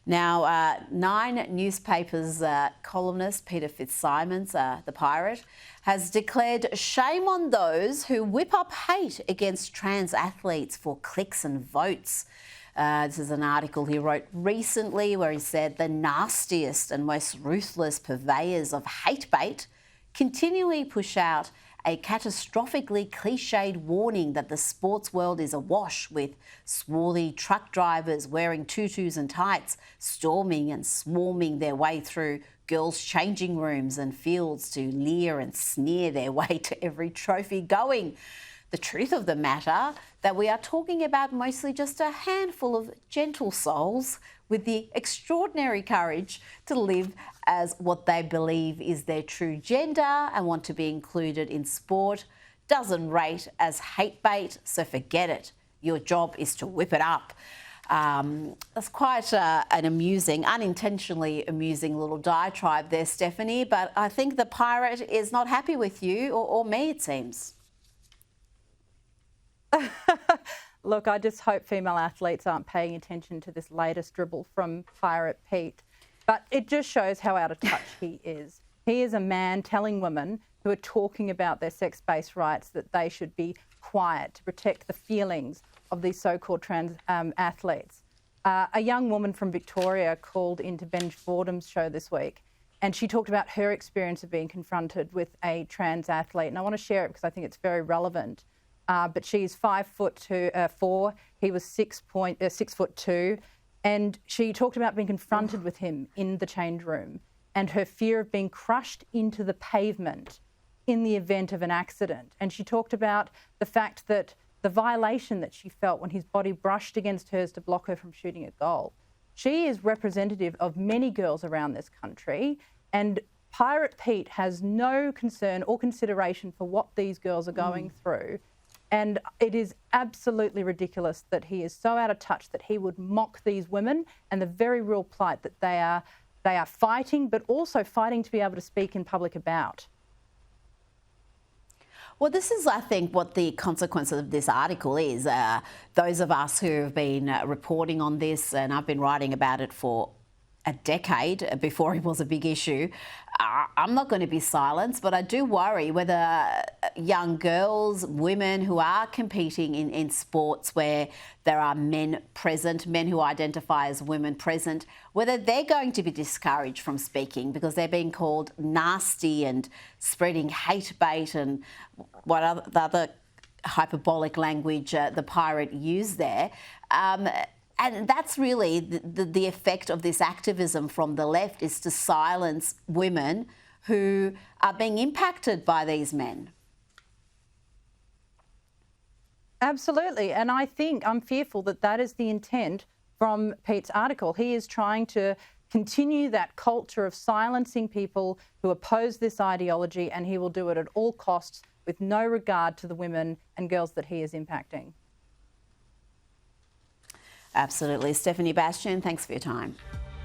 Now, Nine newspapers columnist Peter FitzSimons, the pirate, has declared shame on those who whip up hate against trans athletes for clicks and votes. This is an article he wrote recently where he said the nastiest and most ruthless purveyors of hate bait continually push out a catastrophically cliched warning that the sports world is awash with swarthy truck drivers wearing tutus and tights, storming and swarming their way through girls' changing rooms and fields to leer and sneer their way to every trophy going. The truth of the matter that we are talking about mostly just a handful of gentle souls with the extraordinary courage to live as what they believe is their true gender and want to be included in sport doesn't rate as hate bait, so forget it. Your job is to whip it up. That's quite an amusing, unintentionally amusing little diatribe there, Stephanie, but I think the pirate is not happy with you, or me, it seems. Look, I just hope female athletes aren't paying attention to this latest dribble from Pirate Pete. But it just shows how out of touch he is. He is a man telling women who are talking about their sex-based rights that they should be quiet to protect the feelings of these so-called trans athletes. A young woman from Victoria called into Ben Fordham's show this week, and she talked about her experience of being confronted with a trans athlete. And I want to share it because I think it's very relevant. But she's 5'4", he was 6'2", and she talked about being confronted with him in the change room and her fear of being crushed into the pavement in the event of an accident. And she talked about the fact that the violation that she felt when his body brushed against hers to block her from shooting a goal. She is representative of many girls around this country, and Pirate Pete has no concern or consideration for what these girls are going through. And it is absolutely ridiculous that he is so out of touch that he would mock these women and the very real plight that they are fighting, but also fighting to be able to speak in public about. Well, this is, I think, what the consequence of this article is. Those of us who have been reporting on this, and I've been writing about it for a decade before it was a big issue, I'm not going to be silenced, but I do worry whether young girls, women who are competing in sports where there are men present, men who identify as women present, whether they're going to be discouraged from speaking because they're being called nasty and spreading hate bait and what other hyperbolic language the pirate used there. And that's really the effect of this activism from the left, is to silence women who are being impacted by these men. Absolutely. And I think I'm fearful that that is the intent from Pete's article. He is trying to continue that culture of silencing people who oppose this ideology, and he will do it at all costs with no regard to the women and girls that he is impacting. Absolutely. Stephanie Bastiaan, thanks for your time.